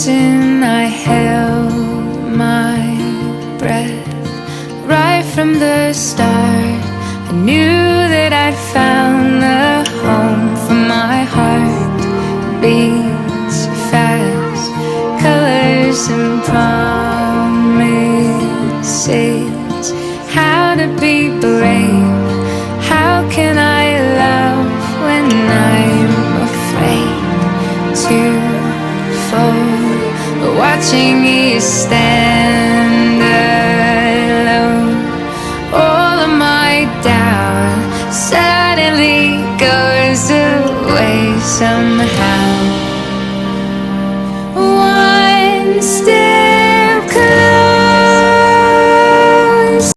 frozen, I held my breath. Right from the start, I knew that I'd found the home for my heart. Beats fast, colors and promises, how to be blessed.